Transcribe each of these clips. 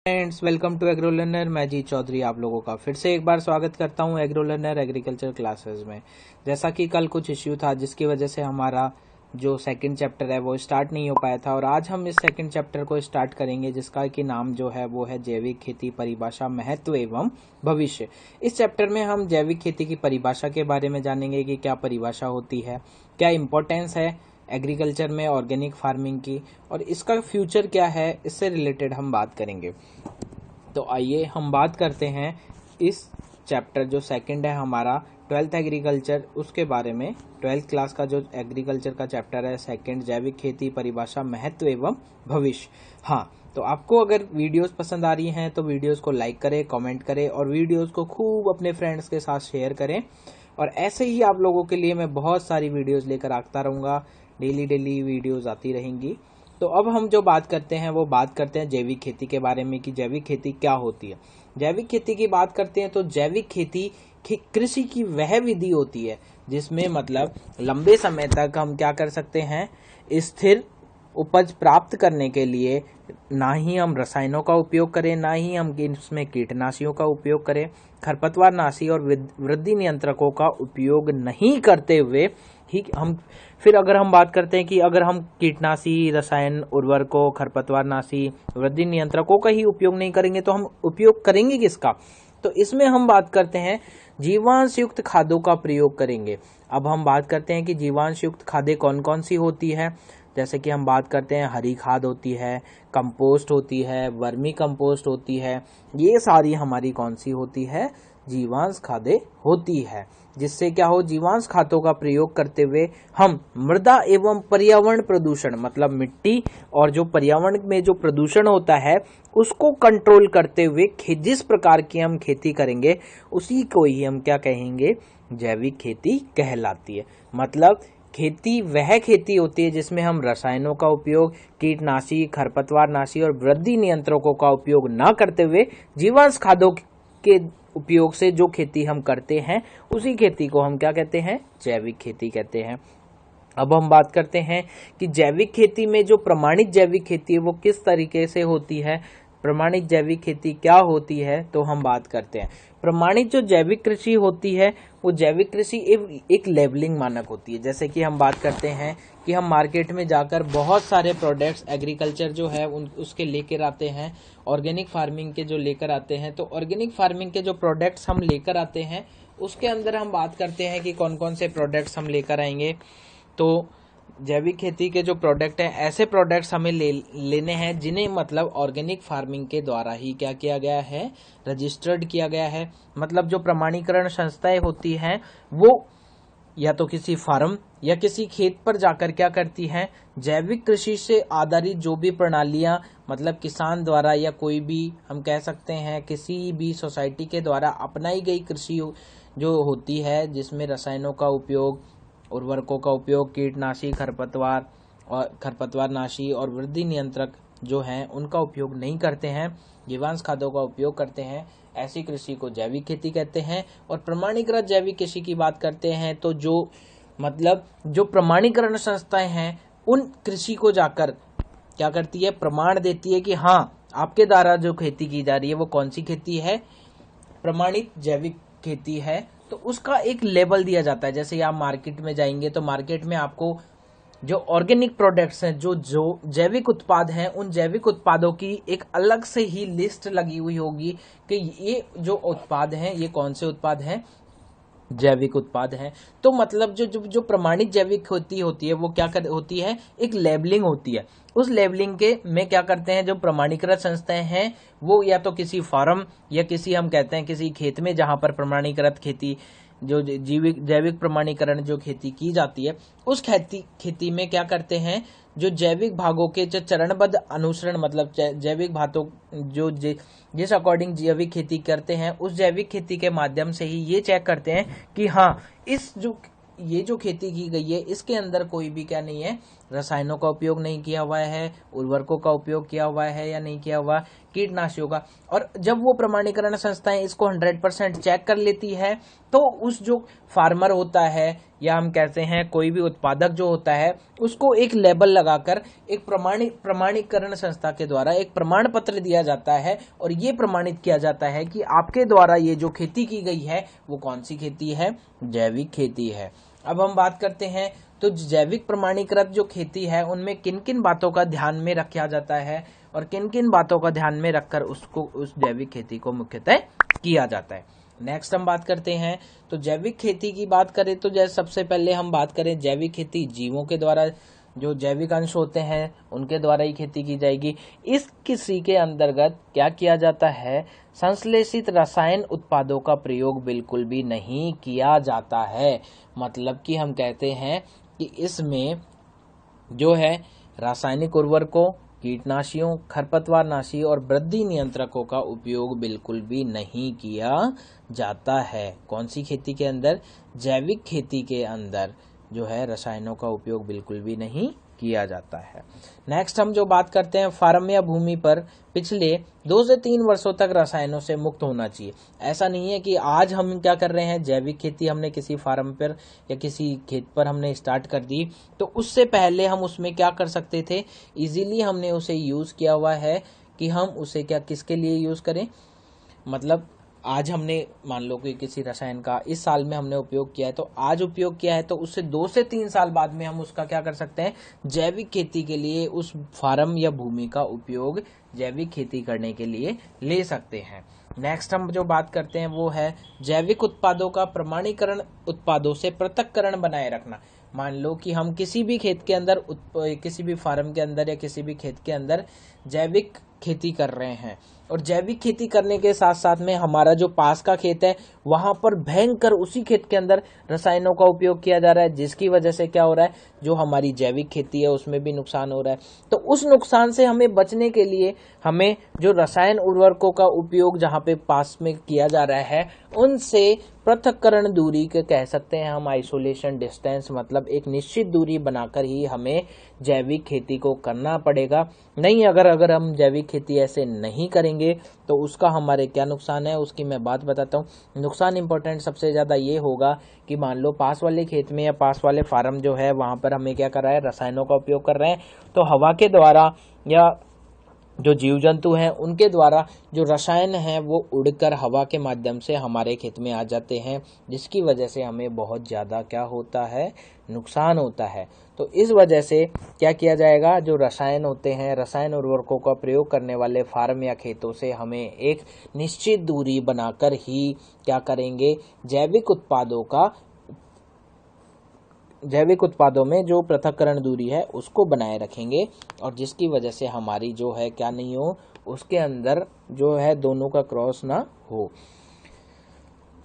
Friends, welcome to agro learner. मैं G Chaudhary आप लोगों का फिर से एक बार स्वागत करता हूं एग्रो लर्नर एग्रीकल्चर क्लासेस में। जैसा कि कल कुछ इश्यू था जिसकी वजह से हमारा जो सेकंड चैप्टर है वो स्टार्ट नहीं हो पाया था, और आज हम इस सेकंड चैप्टर को स्टार्ट करेंगे जिसका कि नाम जो है वो है जैविक खेती, परिभाषा, महत्व एवं भविष्य। इस चैप्टर में हम जैविक खेती की परिभाषा के बारे में जानेंगे कि क्या परिभाषा होती है, क्या इम्पोर्टेंस है एग्रीकल्चर में ऑर्गेनिक फार्मिंग की, और इसका फ्यूचर क्या है, इससे रिलेटेड हम बात करेंगे। तो आइए हम बात करते हैं इस चैप्टर जो सेकंड है हमारा 12th एग्रीकल्चर, उसके बारे में। 12th क्लास का जो एग्रीकल्चर का चैप्टर है सेकंड, जैविक खेती, परिभाषा, महत्व एवं भविष्य। हाँ, तो आपको अगर वीडियोस पसंद आ रही हैं तो वीडियोस को लाइक करें, कमेंट करें और वीडियोस को खूब अपने फ्रेंड्स के साथ शेयर करें। और ऐसे ही आप लोगों के लिए मैं बहुत सारी वीडियोस लेकर आता रहूँगा, डेली वीडियोस आती रहेंगी। तो अब हम जो बात करते हैं वो बात करते हैं जैविक खेती के बारे में कि जैविक खेती क्या होती है। जैविक खेती की बात करते हैं तो जैविक खेती कृषि की वह विधि होती है जिसमें मतलब लंबे समय तक हम क्या कर सकते हैं, स्थिर उपज प्राप्त करने के लिए ना ही हम रसायनों का उपयोग करें, ना ही हम इसमें कीटनाशियों का उपयोग करें, खरपतवार नाशी और वृद्धि नियंत्रकों का उपयोग नहीं करते हुए ही हम फिर अगर हम बात करते हैं कि अगर हम कीटनाशी, रसायन, उर्वरकों, खरपतवार नाशी, वृद्धि नियंत्रकों का ही उपयोग नहीं करेंगे तो हम उपयोग करेंगे किसका? तो इसमें हम बात करते हैं जीवांश युक्त खादों का प्रयोग करेंगे। अब हम बात करते हैं कि जीवांश युक्त खादें कौन कौन सी होती है। जैसे कि हम बात करते हैं हरी खाद होती है, कंपोस्ट होती है, वर्मी कंपोस्ट होती है। ये सारी हमारी कौन सी होती है? जीवांश खादें होती है। जिससे क्या हो, जीवांश खादों का प्रयोग करते हुए हम मृदा एवं पर्यावरण प्रदूषण मतलब मिट्टी और जो पर्यावरण में जो प्रदूषण होता है उसको कंट्रोल करते हुए जिस प्रकार की हम खेती करेंगे उसी को ही हम क्या कहेंगे? जैविक खेती कहलाती है। मतलब खेती वह खेती होती है जिसमें हम रसायनों का उपयोग, कीटनाशी, खरपतवार नाशी और वृद्धि नियंत्रकों का उपयोग न करते हुए जीवांश खादों के उपयोग से जो खेती हम करते हैं उसी खेती को हम क्या कहते हैं? जैविक खेती कहते हैं। अब हम बात करते हैं कि जैविक खेती में जो प्रमाणित जैविक खेती है वो किस तरीके से होती है। प्रमाणित जैविक खेती क्या होती है, तो हम बात करते हैं प्रमाणित जो जैविक कृषि होती है वो जैविक कृषि एक लेबलिंग मानक होती है। जैसे कि हम बात करते हैं कि हम मार्केट में जाकर बहुत सारे प्रोडक्ट्स एग्रीकल्चर जो है उसके लेकर आते हैं, ऑर्गेनिक फार्मिंग के जो लेकर आते हैं। तो ऑर्गेनिक फार्मिंग के जो प्रोडक्ट्स हम लेकर आते हैं उसके अंदर हम बात करते हैं कि कौन कौन से प्रोडक्ट्स हम लेकर आएंगे। तो जैविक खेती के जो प्रोडक्ट हैं, ऐसे प्रोडक्ट्स हमें लेने हैं जिन्हें मतलब ऑर्गेनिक फार्मिंग के द्वारा ही क्या किया गया है? रजिस्टर्ड किया गया है। मतलब जो प्रमाणीकरण संस्थाएं होती हैं वो या तो किसी फार्म या किसी खेत पर जाकर क्या करती हैं? जैविक कृषि से आधारित जो भी प्रणालियां मतलब किसान द्वारा या कोई भी हम कह सकते हैं किसी भी सोसाइटी के द्वारा अपनाई गई कृषि जो होती है जिसमें रसायनों का उपयोग, उर्वरकों का उपयोग, कीटनाशी, खरपतवार नाशी और वृद्धि नियंत्रक जो हैं उनका उपयोग नहीं करते हैं, जीवांश खादों का उपयोग करते हैं, ऐसी कृषि को जैविक खेती कहते हैं। और प्रमाणीकृत जैविक कृषि की बात करते हैं तो जो प्रमाणीकरण संस्थाएं हैं उन कृषि को जाकर क्या करती है? प्रमाण देती है कि हाँ, आपके द्वारा जो खेती की जा रही है वो कौन सी खेती है? प्रमाणित जैविक खेती है। तो उसका एक लेबल दिया जाता है। जैसे आप मार्केट में जाएंगे तो मार्केट में आपको जो ऑर्गेनिक प्रोडक्ट्स हैं, जो जैविक उत्पाद हैं, उन जैविक उत्पादों की एक अलग से ही लिस्ट लगी हुई होगी कि ये जो उत्पाद हैं ये कौन से उत्पाद हैं? जैविक उत्पाद हैं। तो मतलब जो प्रमाणित जैविक खेती होती है वो क्या होती है? एक लेबलिंग होती है। उस लेबलिंग के में क्या करते हैं जो प्रमाणीकृत संस्थाएं हैं वो या तो किसी फार्म या किसी हम कहते हैं किसी खेत में जहां पर प्रमाणीकृत खेती जो जैविक प्रमाणीकरण जो खेती की जाती है उस खेती में क्या करते हैं? जो जैविक भागों के जो चरणबद्ध अनुसरण मतलब जैविक भागों जो जिस अकॉर्डिंग जैविक खेती करते हैं उस जैविक खेती के माध्यम से ही ये चेक करते हैं कि हाँ, ये जो खेती की गई है इसके अंदर कोई भी क्या नहीं है? रसायनों का उपयोग नहीं किया हुआ है, उर्वरकों का उपयोग किया हुआ है या नहीं किया हुआ, कीटनाशियों का। और जब वो प्रमाणीकरण संस्थाएं इसको 100% चेक कर लेती है तो उस जो फार्मर होता है या हम कहते हैं कोई भी उत्पादक जो होता है उसको एक लेबल लगाकर एक प्रमाणीकरण संस्था के द्वारा एक प्रमाण पत्र दिया जाता है और ये प्रमाणित किया जाता है कि आपके द्वारा ये जो खेती की गई है वो कौन सी खेती है, जैविक खेती है। अब हम बात करते हैं तो जैविक प्रमाणीकृत जो खेती है उनमें किन किन बातों का ध्यान में रखा जाता है और किन किन बातों का ध्यान में रखकर उसको उस जैविक खेती को मुख्यतः किया जाता है। नेक्स्ट हम बात करते हैं तो जैविक खेती की बात करें तो जैसे सबसे पहले हम बात करें जैविक खेती जीवों के द्वारा जो जैविक अंश होते हैं उनके द्वारा ही खेती की जाएगी। इस किसी के अंतर्गत क्या किया जाता है, संश्लेषित रसायन उत्पादों का प्रयोग बिल्कुल भी नहीं किया जाता है। मतलब कि हम कहते हैं कि इसमें जो है रासायनिक उर्वरकों, कीटनाशियों, खरपतवारनाशी और वृद्धि नियंत्रकों का उपयोग बिल्कुल भी नहीं किया जाता है। कौन सी खेती के अंदर, जैविक खेती के अंदर जो है रसायनों का उपयोग बिल्कुल भी नहीं किया जाता है। नेक्स्ट हम जो बात करते हैं फार्म या भूमि पर पिछले 2 से 3 वर्षों तक रसायनों से मुक्त होना चाहिए। ऐसा नहीं है कि आज हम क्या कर रहे हैं, जैविक खेती हमने किसी फार्म पर या किसी खेत पर हमने स्टार्ट कर दी तो उससे पहले हम उसमें क्या कर सकते थे, इजीली हमने उसे यूज किया हुआ है कि हम उसे क्या किसके लिए यूज करें। मतलब आज हमने मान लो कि किसी रसायन का इस साल में हमने उपयोग किया है तो आज उपयोग किया है तो उससे 2 से 3 साल बाद में हम उसका क्या कर सकते हैं, जैविक खेती के लिए उस फार्म या भूमि का उपयोग जैविक खेती करने के लिए ले सकते हैं। नेक्स्ट हम जो बात करते हैं वो है जैविक उत्पादों का प्रमाणीकरण उत्पादों से पृथक्करण बनाए रखना। मान लो कि हम किसी भी खेत के अंदर किसी भी फार्म के अंदर या किसी भी खेत के अंदर जैविक खेती कर रहे हैं और जैविक खेती करने के साथ साथ में हमारा जो पास का खेत है वहां पर भयंकर उसी खेत के अंदर रसायनों का उपयोग किया जा रहा है, जिसकी वजह से क्या हो रहा है, जो हमारी जैविक खेती है उसमें भी नुकसान हो रहा है। तो उस नुकसान से हमें बचने के लिए हमें जो रसायन उर्वरकों का उपयोग जहां पे पास में किया जा रहा है उनसे पृथक्करण दूरी के कह सकते हैं हम, आइसोलेशन डिस्टेंस, मतलब एक निश्चित दूरी बनाकर ही हमें जैविक खेती को करना पड़ेगा। नहीं अगर हम जैविक खेती ऐसे नहीं करेंगे तो उसका हमारे क्या नुकसान है उसकी मैं बात बताता हूँ। नुकसान इंपॉर्टेंट सबसे ज्यादा ये होगा कि मान लो पास वाले खेत में या पास वाले फार्म जो है वहां पर हमें क्या कर रहा है, रसायनों का उपयोग कर रहे हैं तो हवा के द्वारा या जो जीव जंतु हैं उनके द्वारा जो रसायन हैं वो उड़कर हवा के माध्यम से हमारे खेत में आ जाते हैं, जिसकी वजह से हमें बहुत ज़्यादा क्या होता है, नुकसान होता है। तो इस वजह से क्या किया जाएगा, जो रसायन होते हैं, रसायन उर्वरकों का प्रयोग करने वाले फार्म या खेतों से हमें एक निश्चित दूरी बनाकर ही क्या करेंगे, जैविक उत्पादों में जो पृथक्करण दूरी है उसको बनाए रखेंगे और जिसकी वजह से हमारी जो है क्या नहीं हो, उसके अंदर जो है दोनों का क्रॉस ना हो।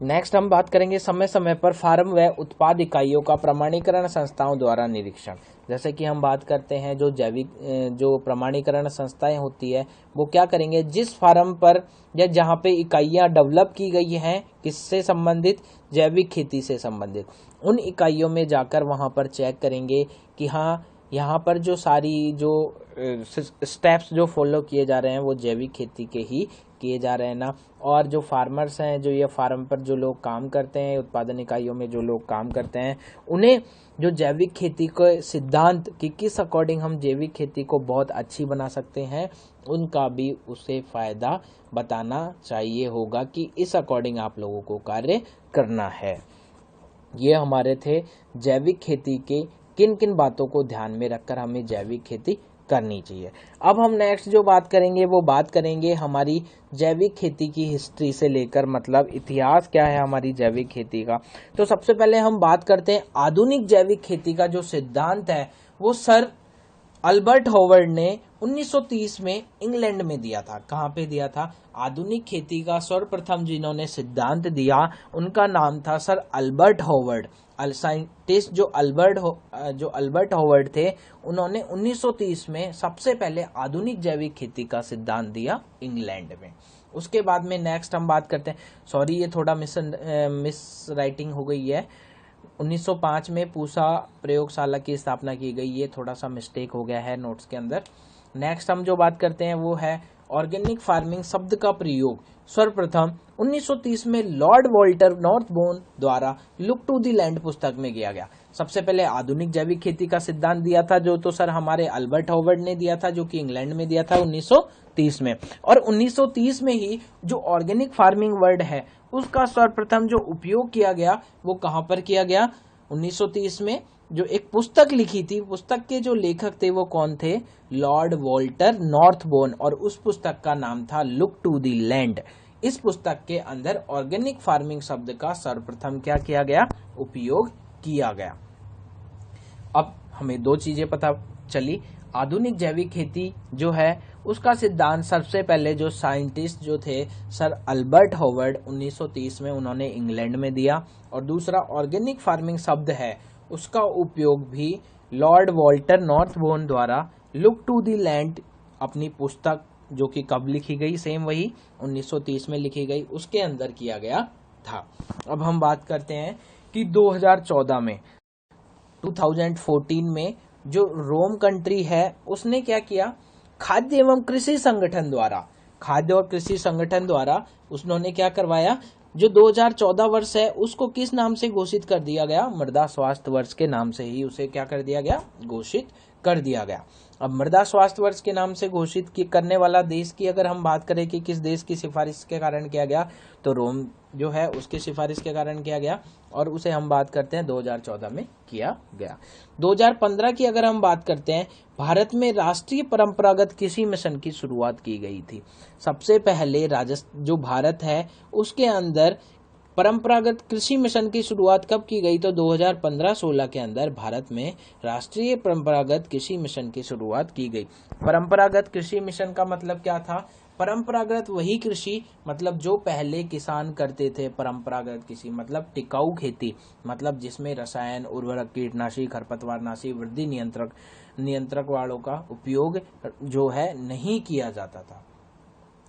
नेक्स्ट हम बात करेंगे समय समय पर फार्म व उत्पाद इकाइयों का प्रमाणीकरण संस्थाओं द्वारा निरीक्षण। जैसे कि हम बात करते हैं जो प्रमाणीकरण संस्थाएं होती है वो क्या करेंगे, जिस फार्म पर या जहां पे इकाइयां डेवलप की गई हैं किससे संबंधित, जैविक खेती से संबंधित, उन इकाइयों में जाकर वहां पर चेक करेंगे कि हाँ यहाँ पर जो सारी जो स्टेप्स जो फॉलो किए जा रहे हैं वो जैविक खेती के ही किए जा रहे हैं ना। और जो फार्मर्स हैं, जो ये फार्म पर जो लोग काम करते हैं, उत्पादन इकाइयों में जो लोग काम करते हैं, उन्हें जो जैविक खेती के सिद्धांत कि किस अकॉर्डिंग हम जैविक खेती को बहुत अच्छी बना सकते हैं उनका भी उसे फायदा बताना चाहिए होगा कि इस अकॉर्डिंग आप लोगों को कार्य करना है। ये हमारे थे जैविक खेती के किन किन बातों को ध्यान में रखकर हमें जैविक खेती करनी चाहिए। अब हम नेक्स्ट जो बात करेंगे वो बात करेंगे हमारी जैविक खेती की हिस्ट्री से लेकर, मतलब इतिहास क्या है हमारी जैविक खेती का। तो सबसे पहले हम बात करते हैं आधुनिक जैविक खेती का जो सिद्धांत है वो सर अल्बर्ट हॉवर्ड ने 1930 में इंग्लैंड में दिया था। कहाँ पे दिया था, आधुनिक खेती का सर्वप्रथम जिन्होंने सिद्धांत दिया उनका नाम था सर अल्बर्ट हॉवर्ड। साइंटिस्ट जो अल्बर्ट हॉवर्ड थे उन्होंने 1930 में सबसे पहले आधुनिक जैविक खेती का सिद्धांत दिया इंग्लैंड में। उसके बाद में नेक्स्ट हम बात करते हैं, सॉरी ये थोड़ा मिस राइटिंग हो गई है, 1905 में पूसा प्रयोगशाला की स्थापना की गई, ये थोड़ा सा मिस्टेक हो गया है नोट्स के अंदर। नेक्स्ट हम जो बात करते हैं वो है ऑर्गेनिक फार्मिंग शब्द का प्रयोग सर्वप्रथम 1930 में लॉर्ड वॉल्टर नॉर्थबोर्न द्वारा लुक टू द लैंड पुस्तक में किया गया। सबसे पहले आधुनिक जैविक खेती का सिद्धांत दिया था जो तो सर हमारे अल्बर्ट हॉवर्ड ने दिया था, जो कि इंग्लैंड में दिया था 1930 में। और 1930 में ही जो ऑर्गेनिक फार्मिंग वर्ड है उसका सर्वप्रथम जो उपयोग किया गया वो कहां पर किया गया? 1930 में जो एक पुस्तक लिखी थी, पुस्तक के जो लेखक थे वो कौन थे? लॉर्ड वॉल्टर नॉर्थबोर्न, और उस पुस्तक का नाम था लुक टू द लैंड। इस पुस्तक के अंदर ऑर्गेनिक फार्मिंग शब्द का सर्वप्रथम क्या किया गया? उपयोग किया गया। अब हमें दो चीजें पता चली। आधुनिक जैविक खेती जो है उसका सिद्धांत सबसे पहले जो साइंटिस्ट जो थे सर अल्बर्ट हॉवर्ड 1930 में उन्होंने इंग्लैंड में दिया, और दूसरा ऑर्गेनिक फार्मिंग शब्द है उसका उपयोग भी लॉर्ड वॉल्टर नॉर्थबोर्न द्वारा लुक टू द लैंड अपनी पुस्तक जो कि कब लिखी गई, सेम वही 1930 में लिखी गई, उसके अंदर किया गया था। अब हम बात करते हैं कि 2014 में 2014 में जो रोम कंट्री है उसने क्या किया? खाद्य एवं कृषि संगठन द्वारा, खाद्य और कृषि संगठन द्वारा उन्होंने क्या करवाया? जो 2014 वर्ष है उसको किस नाम से घोषित कर दिया गया? मृदा स्वास्थ्य वर्ष के नाम से ही उसे क्या कर दिया गया? घोषित कर दिया गया। अब मृदा स्वास्थ्य वर्ष के नाम से घोषित करने वाला देश की अगर हम बात करें कि किस देश की सिफारिश के कारण किया गया, तो रोम जो है उसकी सिफारिश के कारण किया गया, और उसे हम बात करते हैं 2014 में किया गया। 2015 की अगर हम बात करते हैं, भारत में राष्ट्रीय परंपरागत कृषि मिशन की शुरुआत की गई थी। सबसे पहले जो भारत है उसके अंदर परंपरागत कृषि मिशन की शुरुआत कब की गई? तो 2015-16 के अंदर भारत में राष्ट्रीय परंपरागत कृषि मिशन की शुरुआत की गई। परंपरागत कृषि मिशन का मतलब क्या था? परंपरागत वही कृषि, मतलब जो पहले किसान करते थे। परंपरागत कृषि मतलब टिकाऊ खेती, मतलब जिसमें रसायन, उर्वरक, कीटनाशी, खरपतवारनाशी, वृद्धि नियंत्रक वालों का उपयोग जो है नहीं किया जाता था।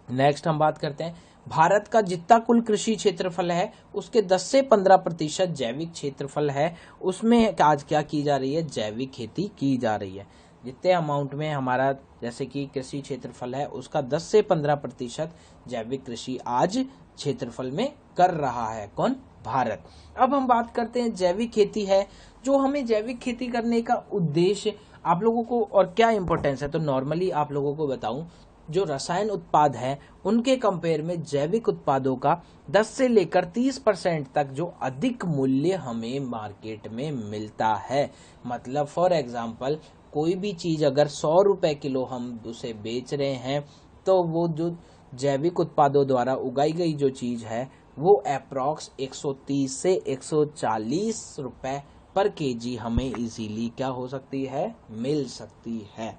नेक्स्ट हम बात करते हैं, भारत का जितना कुल कृषि क्षेत्रफल है उसके 10 से 15% जैविक क्षेत्रफल है, उसमें आज क्या की जा रही है? जैविक खेती की जा रही है। जितने अमाउंट में हमारा जैसे कि कृषि क्षेत्रफल है उसका 10 से 15% जैविक कृषि आज क्षेत्रफल में कर रहा है। कौन? भारत। अब हम बात करते हैं जैविक खेती है, जो हमें जैविक खेती करने का उद्देश्य आप लोगों को और क्या इंपॉर्टेंस है, तो नॉर्मली आप लोगों को बताऊं, जो रसायन उत्पाद है उनके कंपेयर में जैविक उत्पादों का 10 से लेकर 30% तक जो अधिक मूल्य हमें मार्केट में मिलता है। मतलब फॉर एग्जांपल कोई भी चीज अगर 100 रुपए किलो हम उसे बेच रहे हैं, तो वो जो जैविक उत्पादों द्वारा उगाई गई जो चीज है वो अप्रॉक्स 130 से 140 रुपए पर केजी हमें इजीली क्या हो सकती है? मिल सकती है।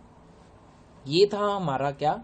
ये था हमारा क्या?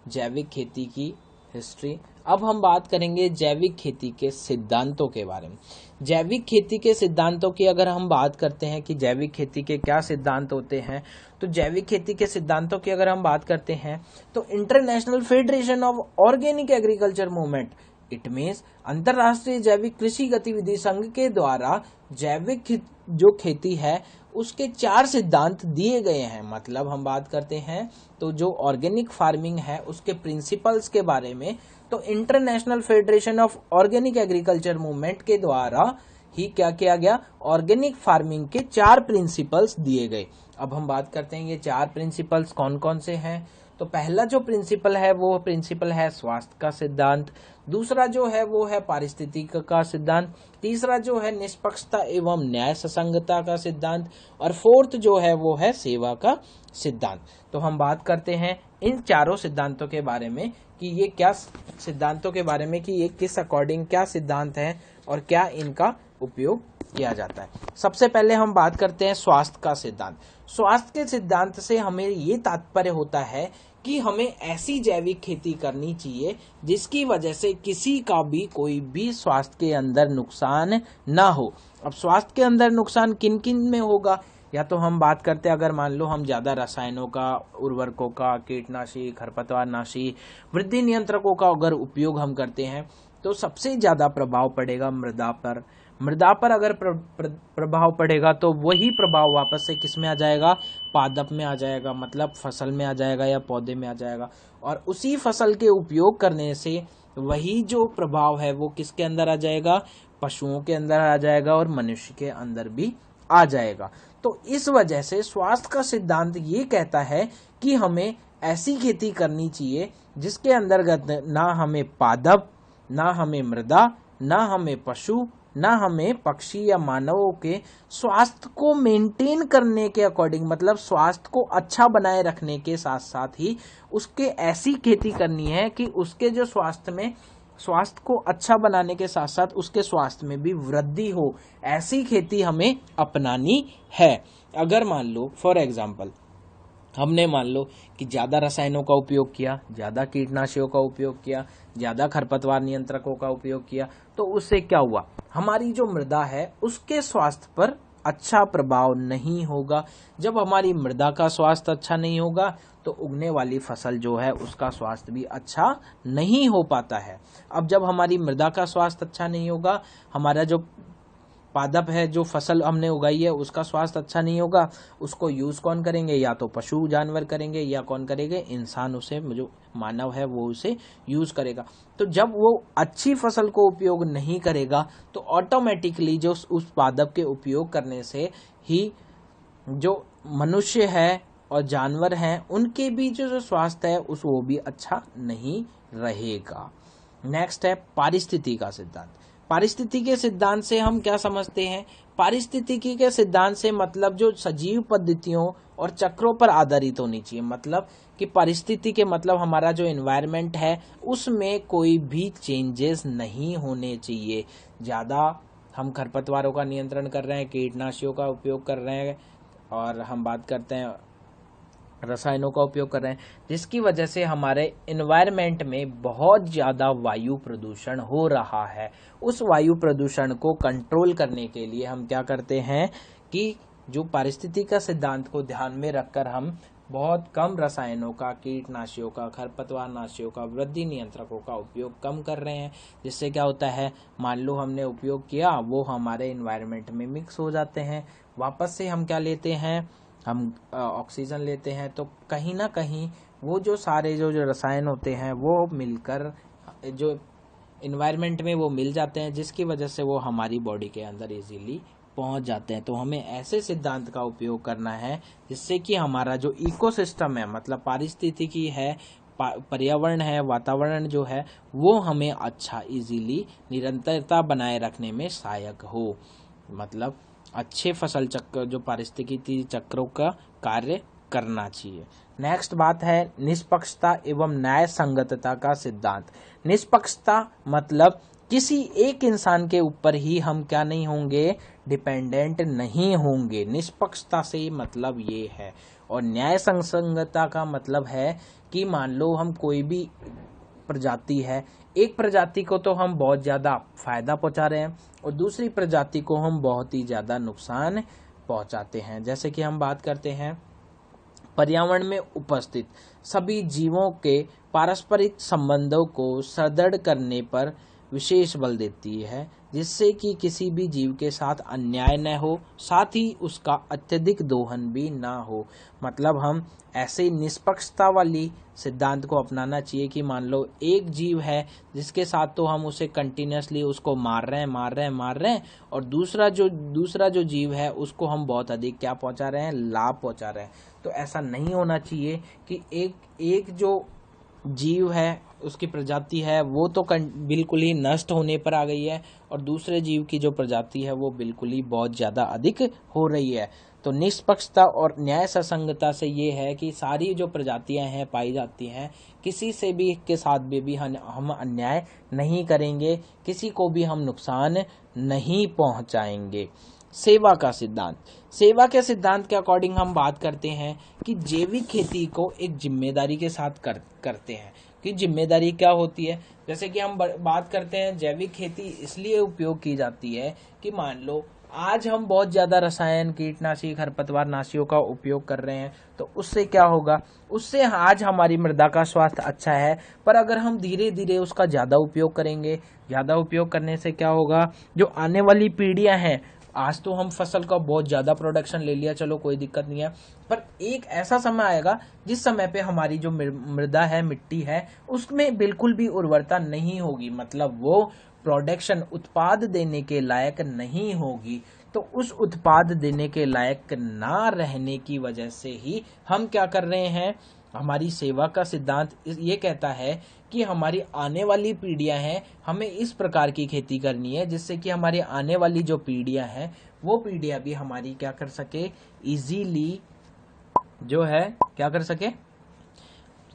जैविक खेती की हिस्ट्री। अब हम बात करेंगे जैविक खेती के सिद्धांतों के बारे में। जैविक खेती के सिद्धांतों की अगर हम बात करते हैं कि जैविक खेती के क्या सिद्धांत होते हैं, तो जैविक खेती के सिद्धांतों की अगर हम बात करते हैं तो international federation of organic agriculture movement, it means अंतरराष्ट्रीय जैविक कृषि गतिविधि संघ के द्वारा जैविक जो खेती है उसके 4 सिद्धांत दिए गए हैं। मतलब हम बात करते हैं तो जो ऑर्गेनिक फार्मिंग है उसके प्रिंसिपल्स के बारे में, तो international federation of organic agriculture movement के द्वारा ही क्या किया गया? ऑर्गेनिक फार्मिंग के 4 प्रिंसिपल्स दिए गए। अब हम बात करते हैं ये 4 प्रिंसिपल्स कौन कौन से हैं। तो पहला जो प्रिंसिपल है वो प्रिंसिपल है स्वास्थ्य का सिद्धांत, दूसरा जो है वो है पारिस्थितिक का सिद्धांत, तीसरा जो है निष्पक्षता एवं न्याय ससंगता का सिद्धांत, और फोर्थ जो है वो है सेवा का सिद्धांत। तो हम बात करते हैं इन चारों सिद्धांतों के बारे में कि ये क्या सिद्धांतों के बारे में कि ये किस अकॉर्डिंग क्या सिद्धांत हैं और क्या इनका उपयोग किया जाता है। सबसे पहले हम बात करते हैं स्वास्थ्य का सिद्धांत। स्वास्थ्य के सिद्धांत से हमें ये तात्पर्य होता है कि हमें ऐसी जैविक खेती करनी चाहिए जिसकी वजह से किसी का भी कोई भी स्वास्थ्य के अंदर नुकसान ना हो। अब स्वास्थ्य के अंदर नुकसान किन किन में होगा? या तो हम बात करते हैं अगर मान लो हम ज्यादा रसायनों का, उर्वरकों का, कीटनाशी, खरपतवारनाशी, वृद्धि नियंत्रकों का अगर उपयोग हम करते हैं तो सबसे ज्यादा प्रभाव पड़ेगा मृदा पर। मृदा पर अगर प्रभाव पड़ेगा तो वही प्रभाव वापस से किस में आ जाएगा, पादप में आ जाएगा, मतलब फसल में आ जाएगा या पौधे में आ जाएगा। और उसी फसल के उपयोग करने से वही जो प्रभाव है वो किसके अंदर आ जाएगा, पशुओं के अंदर आ जाएगा और मनुष्य के अंदर भी आ जाएगा। तो इस वजह से स्वास्थ्य का सिद्धांत ये कहता है कि हमें ऐसी खेती करनी चाहिए जिसके अंतर्गत ना हमें पादप, ना हमें मृदा, ना हमें पशु, ना हमें पक्षी या मानवों के स्वास्थ्य को मेंटेन करने के अकॉर्डिंग, मतलब स्वास्थ्य को अच्छा बनाए रखने के साथ साथ ही उसके ऐसी खेती करनी है कि उसके जो स्वास्थ्य को अच्छा बनाने के साथ साथ उसके स्वास्थ्य में भी वृद्धि हो। ऐसी खेती हमें अपनानी है। अगर मान लो फॉर एग्जाम्पल हमने मान लो कि ज्यादा रसायनों का उपयोग किया, ज्यादा कीटनाशकों का उपयोग किया, ज्यादा खरपतवार नियंत्रकों का उपयोग किया, तो उससे क्या हुआ, हमारी जो मृदा है उसके स्वास्थ्य पर अच्छा प्रभाव नहीं होगा। जब हमारी मृदा का स्वास्थ्य अच्छा नहीं होगा तो उगने वाली फसल जो है उसका स्वास्थ्य भी अच्छा नहीं हो पाता है। अब जब हमारी मृदा का स्वास्थ्य अच्छा नहीं होगा, हमारा जो पादप है, जो फसल हमने उगाई है उसका स्वास्थ्य अच्छा नहीं होगा, उसको यूज कौन करेंगे, या तो पशु जानवर करेंगे या कौन करेंगे, इंसान, उसे जो मानव है वो उसे यूज करेगा। तो जब वो अच्छी फसल को उपयोग नहीं करेगा तो ऑटोमेटिकली जो उस पादप के उपयोग करने से ही जो मनुष्य है और जानवर हैं उनके भी जो स्वास्थ्य है उस वो भी अच्छा नहीं रहेगा। नेक्स्ट है पारिस्थितिकी का सिद्धांत। पारिस्थितिकी के सिद्धांत से हम क्या समझते हैं, पारिस्थितिकी के सिद्धांत से मतलब जो सजीव पद्धतियों और चक्रों पर आधारित होनी चाहिए, मतलब कि परिस्थिति के मतलब हमारा जो एनवायरनमेंट है उसमें कोई भी चेंजेस नहीं होने चाहिए। ज्यादा हम खरपतवारों का नियंत्रण कर रहे हैं, कीटनाशकों का उपयोग कर रहे हैं और हम बात करते हैं रसायनों का उपयोग कर रहे हैं, जिसकी वजह से हमारे एनवायरनमेंट में बहुत ज़्यादा वायु प्रदूषण हो रहा है। उस वायु प्रदूषण को कंट्रोल करने के लिए हम क्या करते हैं कि जो पारिस्थितिकी का सिद्धांत को ध्यान में रखकर हम बहुत कम रसायनों का, कीटनाशकों का, खरपतवार नाशियों का, वृद्धि नियंत्रकों का उपयोग कम कर रहे हैं। जिससे क्या होता है, मान लो हमने उपयोग किया, वो हमारे एनवायरनमेंट में मिक्स हो जाते हैं, वापस से हम क्या लेते हैं, हम ऑक्सीजन लेते हैं, तो कहीं ना कहीं वो जो सारे जो रसायन होते हैं वो मिलकर जो इन्वायरमेंट में वो मिल जाते हैं, जिसकी वजह से वो हमारी बॉडी के अंदर इजीली पहुंच जाते हैं। तो हमें ऐसे सिद्धांत का उपयोग करना है जिससे कि हमारा जो इकोसिस्टम है, मतलब पारिस्थितिकी है, पर्यावरण है, वातावरण जो है वो हमें अच्छा इजीली निरंतरता बनाए रखने में सहायक हो। मतलब अच्छे फसल चक्र, जो पारिस्थितिकी चक्रों का कार्य करना चाहिए। नेक्स्ट बात है निष्पक्षता एवं न्याय संगतता का सिद्धांत। निष्पक्षता मतलब किसी एक इंसान के ऊपर ही हम क्या नहीं होंगे, डिपेंडेंट नहीं होंगे। निष्पक्षता से मतलब ये है। और न्याय संगतता का मतलब है कि मान लो हम कोई भी प्रजाति है, एक प्रजाति को तो हम बहुत ज्यादा फायदा पहुंचा रहे हैं और दूसरी प्रजाति को हम बहुत ही ज्यादा नुकसान पहुंचाते हैं। जैसे कि हम बात करते हैं पर्यावरण में उपस्थित सभी जीवों के पारस्परिक संबंधों को सुदृढ़ करने पर विशेष बल देती है, जिससे कि किसी भी जीव के साथ अन्याय न हो, साथ ही उसका अत्यधिक दोहन भी ना हो। मतलब हम ऐसे निष्पक्षता वाली सिद्धांत को अपनाना चाहिए कि मान लो एक जीव है जिसके साथ तो हम उसे कंटिन्यूसली उसको मार रहे हैं और दूसरा जो जीव है उसको हम बहुत अधिक क्या पहुंचा रहे हैं, लाभ पहुंचा रहे हैं। तो ऐसा नहीं होना चाहिए कि एक जो जीव है, उसकी प्रजाति है वो तो बिल्कुल ही नष्ट होने पर आ गई है और दूसरे जीव की जो प्रजाति है वो बिल्कुल ही बहुत ज्यादा अधिक हो रही है। तो निष्पक्षता और न्याय संगतता से ये है कि सारी जो प्रजातियां हैं पाई जाती हैं, किसी से भी के साथ भी हम अन्याय नहीं करेंगे, किसी को भी हम नुकसान नहीं पहुंचाएंगे। सेवा का सिद्धांत। सेवा के सिद्धांत के अकॉर्डिंग हम बात करते हैं कि जैविक खेती को एक जिम्मेदारी के साथ करते हैं। कि जिम्मेदारी क्या होती है, जैसे कि हम बात करते हैं जैविक खेती इसलिए उपयोग की जाती है कि मान लो आज हम बहुत ज्यादा रसायन, कीटनाशी, खरपतवार नाशियों का उपयोग कर रहे हैं, तो उससे क्या होगा, उससे आज हमारी मृदा का स्वास्थ्य अच्छा है, पर अगर हम धीरे धीरे उसका ज्यादा उपयोग करेंगे, ज्यादा उपयोग करने से क्या होगा, जो आने वाली पीढ़ियां हैं, आज तो हम फसल का बहुत ज्यादा प्रोडक्शन ले लिया, चलो कोई दिक्कत नहीं है, पर एक ऐसा समय आएगा जिस समय पे हमारी जो मृदा है, मिट्टी है, उसमें बिल्कुल भी उर्वरता नहीं होगी, मतलब वो प्रोडक्शन, उत्पाद देने के लायक नहीं होगी। तो उस उत्पाद देने के लायक ना रहने की वजह से ही हम क्या कर रहे हैं, हमारी सेवा का सिद्धांत ये कहता है कि हमारी आने वाली पीढ़ियां हैं, हमें इस प्रकार की खेती करनी है जिससे कि हमारी आने वाली जो पीढ़ियां हैं, वो पीढ़ियां भी हमारी क्या कर सके, इजीली जो है क्या कर सके,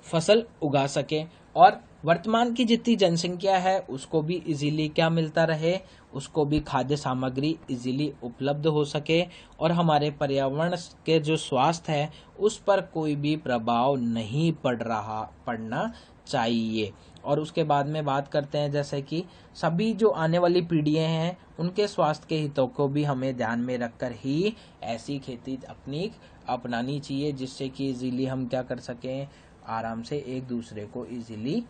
फसल उगा सके, और वर्तमान की जितनी जनसंख्या है उसको भी इजीली क्या मिलता रहे, उसको भी खाद्य सामग्री इजीली उपलब्ध हो सके, और हमारे पर्यावरण के जो स्वास्थ्य है उस पर कोई भी प्रभाव नहीं पड़ना चाहिए। और उसके बाद में बात करते हैं जैसे कि सभी जो आने वाली पीढ़ियां हैं उनके स्वास्थ्य के हितों को भी हमें ध्यान में रखकर ही ऐसी खेती तकनीक अपनानी चाहिए, जिससे कि इजीली हम क्या कर सकें, आराम से एक दूसरे को इजीली,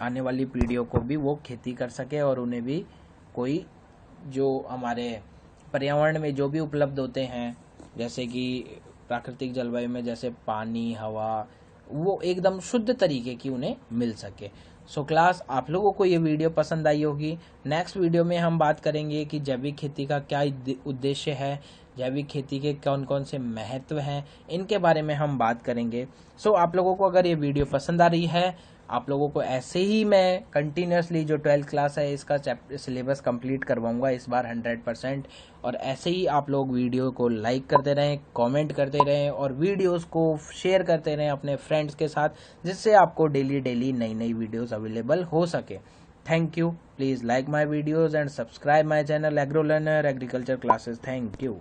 आने वाली पीढ़ियों को भी वो खेती कर सके, और उन्हें भी कोई जो हमारे पर्यावरण में जो भी उपलब्ध होते हैं, जैसे कि प्राकृतिक जलवायु में जैसे पानी, हवा, वो एकदम शुद्ध तरीके की उन्हें मिल सके। सो क्लास, आप लोगों को ये वीडियो पसंद आई होगी। नेक्स्ट वीडियो में हम बात करेंगे कि जैविक खेती का क्या उद्देश्य है, जैविक खेती के कौन कौन से महत्व हैं, इनके बारे में हम बात करेंगे। सो आप लोगों को अगर ये वीडियो पसंद आ रही है, आप लोगों को ऐसे ही मैं कंटिन्यूसली जो 12th क्लास है इसका सिलेबस कंप्लीट करवाऊंगा इस बार 100%, और ऐसे ही आप लोग वीडियो को लाइक करते रहें, कमेंट करते रहें, और वीडियोस को शेयर करते रहें अपने फ्रेंड्स के साथ, जिससे आपको डेली डेली नई नई वीडियोस अवेलेबल हो सके। Thank you. Please like my videos and subscribe my channel agro learner agriculture classes. Thank you.